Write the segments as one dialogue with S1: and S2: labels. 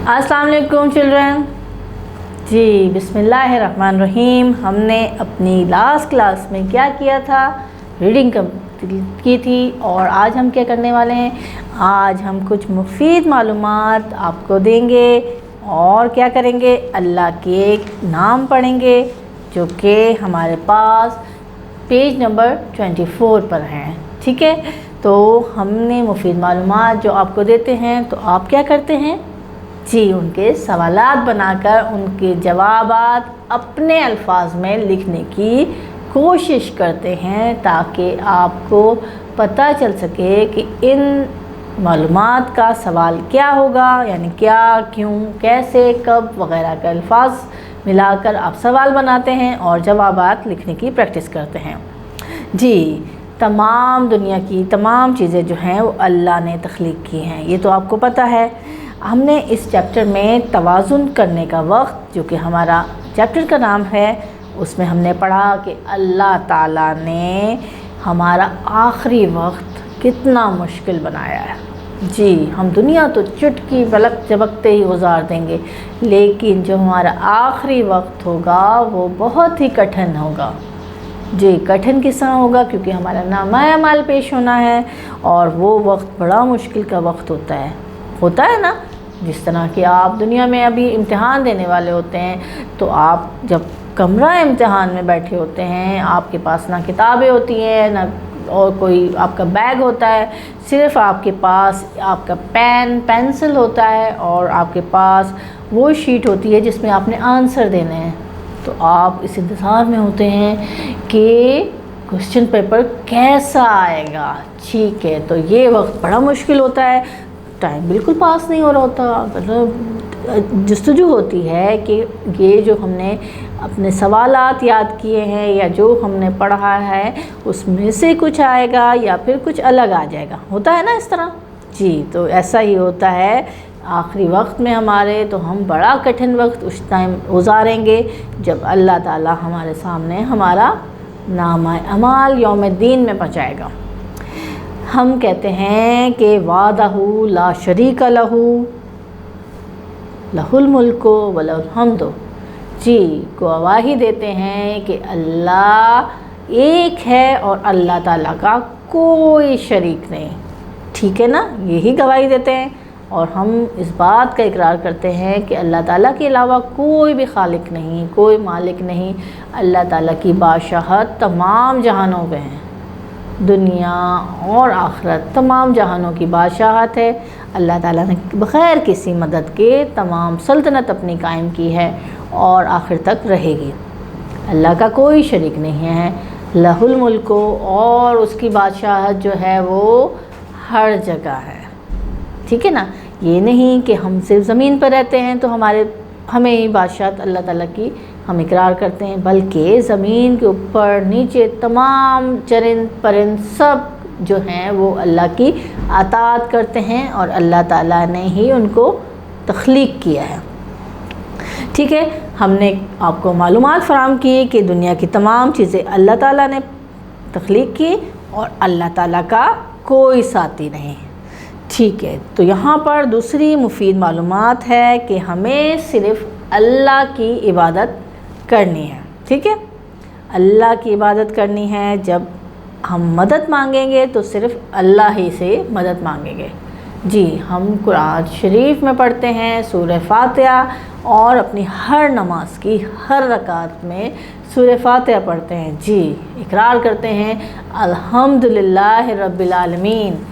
S1: अस्सलाम वालेकुम चिल्ड्रन। जी बिस्मिल्लाहिर्रहमानिर्रहीम। हमने अपनी लास्ट क्लास में क्या किया था, रीडिंग की थी। और आज हम क्या करने वाले हैं, आज हम कुछ मुफीद मालूमात आपको देंगे और क्या करेंगे, अल्लाह के नाम पढ़ेंगे जो कि हमारे पास पेज नंबर 24 पर हैं। ठीक है, तो हमने मुफीद मालूमात जो आपको देते हैं तो आप क्या करते हैं जी, उनके सवालात बनाकर उनके जवाबात अपने अल्फाज में लिखने की कोशिश करते हैं ताकि आपको पता चल सके कि इन मालूमात का सवाल क्या होगा, यानी क्या, क्यों, कैसे, कब वगैरह के अल्फाज मिलाकर आप सवाल बनाते हैं और जवाबात लिखने की प्रैक्टिस करते हैं। जी, तमाम दुनिया की तमाम चीज़ें जो हैं वो अल्लाह ने तख्लीक की हैं, ये तो आपको पता है। हमने इस चैप्टर में तवाज़ुन करने का वक्त, जो कि हमारा चैप्टर का नाम है, उसमें हमने पढ़ा कि अल्लाह ताला ने हमारा आखिरी वक्त कितना मुश्किल बनाया है। जी, हम दुनिया तो चुटकी पलक झपकते ही गुजार देंगे, लेकिन जो हमारा आखिरी वक्त होगा वो बहुत ही कठिन होगा। जी, कठिन किस तरह होगा, क्योंकि हमारा नामा अमाल पेश होना है और वो वक्त बड़ा मुश्किल का वक्त होता है ना। जिस तरह कि आप दुनिया में अभी इम्तिहान देने वाले होते हैं, तो आप जब कमरा इम्तिहान में बैठे होते हैं, आपके पास ना किताबें होती हैं ना और कोई आपका बैग होता है, सिर्फ़ आपके पास आपका पेन पेंसिल होता है और आपके पास वो शीट होती है जिसमें आपने आंसर देने हैं। तो आप इस इंतज़ार में होते हैं कि क्वेश्चन पेपर कैसा आएगा। ठीक है, तो ये वक्त बड़ा मुश्किल होता है, टाइम बिल्कुल पास नहीं हो रहा होता। मतलब जस्तजू होती है कि ये जो हमने अपने सवालात याद किए हैं या जो हमने पढ़ा है उसमें से कुछ आएगा या फिर कुछ अलग आ जाएगा, होता है ना इस तरह। जी, तो ऐसा ही होता है आखिरी वक्त में हमारे, तो हम बड़ा कठिन वक्त उस टाइम गुजारेंगे जब अल्लाह ताला हमारे सामने हमारा नामा अमाल यौम-ए-दीन में पहुँचाएगा। हम कहते हैं कि वादहू ला शरीका लहू लहुल मुल्को व लहुल हम्दो। जी, गवाही देते हैं कि अल्लाह एक है और अल्लाह ताला का कोई शरीक नहीं। ठीक है ना, यही गवाही देते हैं। और हम इस बात का इकरार करते हैं कि अल्लाह ताला के अलावा कोई भी खालिक नहीं, कोई मालिक नहीं। अल्लाह ताला की बादशाहत तमाम जहानों में है, दुनिया और आखिरत तमाम जहानों की बादशाहत है। अल्लाह ताला ने बग़ैर किसी मदद के तमाम सल्तनत अपनी कायम की है और आखिर तक रहेगी। अल्लाह का कोई शरीक नहीं है। लहुल मुल्को, और उसकी बादशाहत जो है वो हर जगह है। ठीक है ना, ये नहीं कि हम सिर्फ ज़मीन पर रहते हैं तो हमें ही बादशाहत अल्लाह ताला की हम इकरार करते हैं, बल्कि ज़मीन के ऊपर नीचे तमाम चरिंद परिंद सब जो हैं वो अल्लाह की अताअत करते हैं और अल्लाह ताला ने ही उनको तख्लीक किया है। ठीक है, हमने आपको मालूमात फ़राहम की कि दुनिया की तमाम चीज़ें अल्लाह ताला ने तख्लीक की और अल्लाह ताला का कोई साथी नहीं। ठीक है, तो यहाँ पर दूसरी मुफीद मालूमात है कि हमें सिर्फ़ अल्लाह की इबादत करनी है। ठीक है, अल्लाह की इबादत करनी है। जब हम मदद मांगेंगे तो सिर्फ़ अल्लाह ही से मदद मांगेंगे। जी, हम कुरान शरीफ में पढ़ते हैं सूरह फातिहा और अपनी हर नमाज की हर रकात में सूरह फातिहा पढ़ते हैं। जी, इकरार करते हैं अल्हम्दुलिल्लाह रब्बिल आलमीन।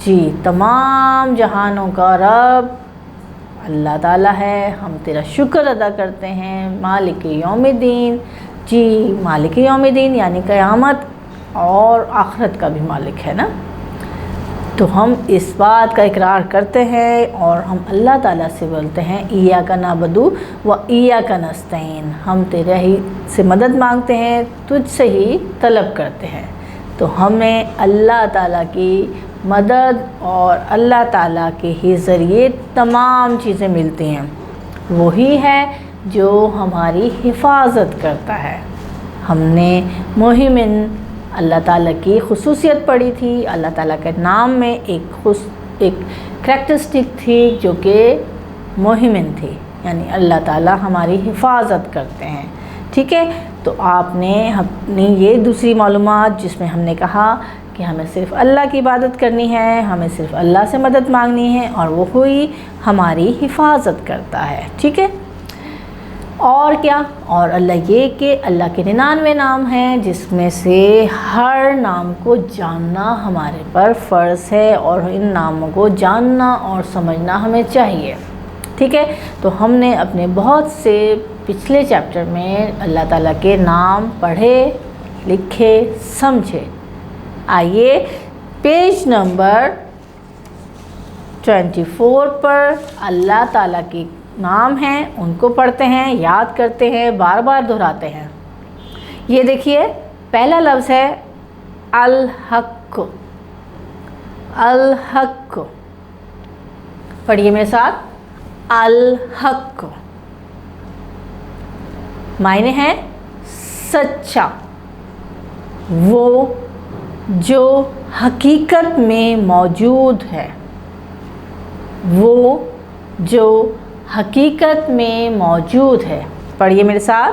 S1: जी, तमाम जहानों का रब अल्लाह ताला है, हम तेरा शुक्र अदा करते हैं। मालिक यौमिद्दीन, जी, मालिक यौमिद्दीन यानी क़यामत और आखिरत का भी मालिक है ना। तो हम इस बात का इकरार करते हैं और हम अल्लाह ताला से बोलते हैं इय्याका नअबुदु व इय्याका नस्तईन। हम तेरे ही से मदद मांगते हैं, तुझसे ही तलब करते हैं। तो हमें अल्लाह ताला की मदद और अल्लाह ताला के ही ज़रिए तमाम चीज़ें मिलती हैं। वही है जो हमारी हिफाजत करता है। हमने मोहिमिन अल्लाह ताला की खुसूसियत पढ़ी थी। अल्लाह ताला के नाम में एक करैक्टरिस्टिक थी जो कि मोहिमिन थे, यानी अल्लाह ताला हमारी हिफाजत करते हैं। ठीक है, तो आपने अपनी ये दूसरी मालूमात जिसमें हमने कहा कि हमें सिर्फ़ अल्लाह की इबादत करनी है, हमें सिर्फ़ अल्लाह से मदद मांगनी है और वो ही हमारी हिफाजत करता है। ठीक है, और क्या, और अल्लाह ये कि अल्लाह के 99 नाम हैं जिसमें से हर नाम को जानना हमारे पर फ़र्ज़ है और इन नामों को जानना और समझना हमें चाहिए। ठीक है, तो हमने अपने बहुत से पिछले चैप्टर में अल्लाह ताला के नाम पढ़े, लिखे, समझे। आइए पेज नंबर 24 पर अल्लाह ताला के नाम हैं उनको पढ़ते हैं, याद करते हैं, बार बार दोहराते हैं। ये देखिए, पहला लफ्ज़ है अल हक़। अल हक़ पढ़िए मेरे साथ, अल हक़ मायने हैं सच्चा, वो जो हकीकत में मौजूद है, वो जो हकीकत में मौजूद है। पढ़िए मेरे साथ,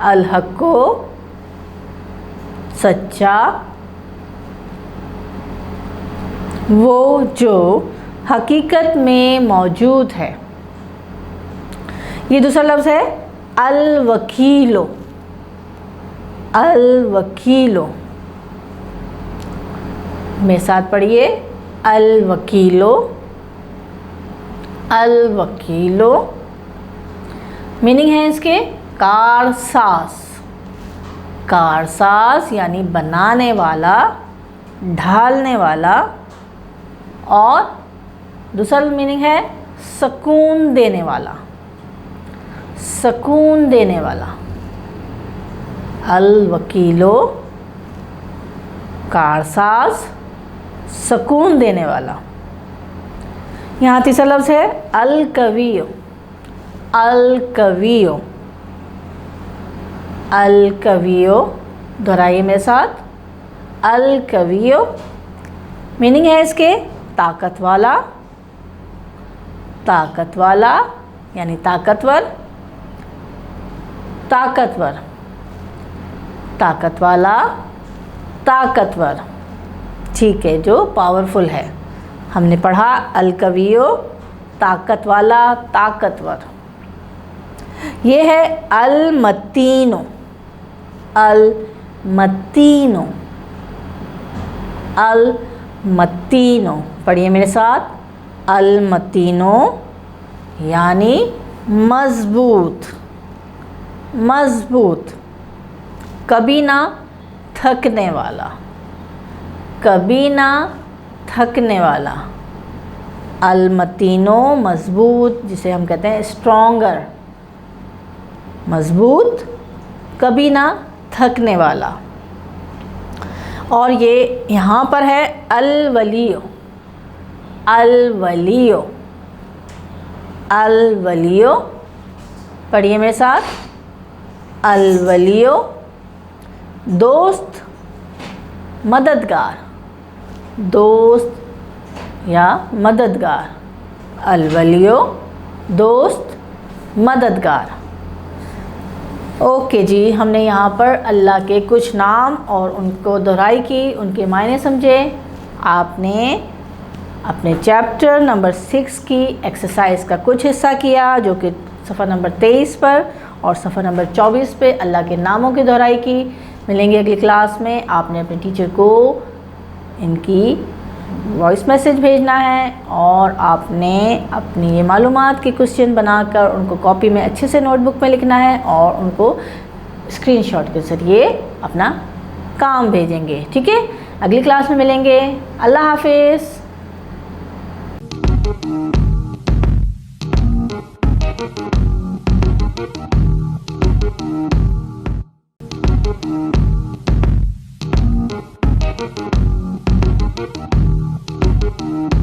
S1: अल हक़ सच्चा, वो जो हकीकत में मौजूद है। ये दूसरा लफ्ज़ है अल वकीलो। अल वकीलो मेरे साथ पढ़िए, अल वकीलो। अल वकीलो मीनिंग है इसके कारसाज। कारसाज यानी बनाने वाला, ढालने वाला, और दूसरा मीनिंग है सुकून देने वाला। सुकून देने वाला, अल वकीलो कारसाज, सुकून देने वाला। यहाँ तीसरा लफ्ज़ है अल कवियो। अल कवियो। अल कवियो दोहराइए मेरे साथ, अल कवियो मीनिंग है इसके ताकत वाला। ताकत वाला यानी ताकतवर, ताकतवर, ताकत वाला, ताकतवर। ठीक है, जो पावरफुल है। हमने पढ़ा अल कवियो ताकत वाला, ताकतवर। ये है अल मतीनो। अल मतीनो। अल मतीनो पढ़िए मेरे साथ, अल मतीनो यानी मज़बूत। मज़बूत, कभी ना थकने वाला। कभी ना थकने वाला। अल मतीनो मज़बूत, जिसे हम कहते हैं स्ट्रॉन्गर। मज़बूत, कभी ना थकने वाला। और ये यहाँ पर है अल वलियो। अल वलियो। अल वलियो पढ़िए मेरे साथ, अल वलियो दोस्त, मददगार। दोस्त या मददगार। अल वलियो दोस्त, मददगार। ओके जी, हमने यहाँ पर अल्लाह के कुछ नाम और उनको दोहराई की, उनके मायने समझे। आपने अपने चैप्टर नंबर 6 की एक्सरसाइज का कुछ हिस्सा किया, जो कि सफ़ा नंबर 23 पर और सफ़ा नंबर 24 पे अल्लाह के नामों की दोहराई की। मिलेंगे अगली क्लास में। आपने अपने टीचर को इनकी वॉइस मैसेज भेजना है और आपने अपनी ये मालूमात के क्वेश्चन बनाकर उनको कॉपी में अच्छे से नोटबुक में लिखना है और उनको स्क्रीनशॉट के ज़रिए अपना काम भेजेंगे। ठीक है, अगली क्लास में मिलेंगे। अल्लाह हाफिज़।
S2: Thank you.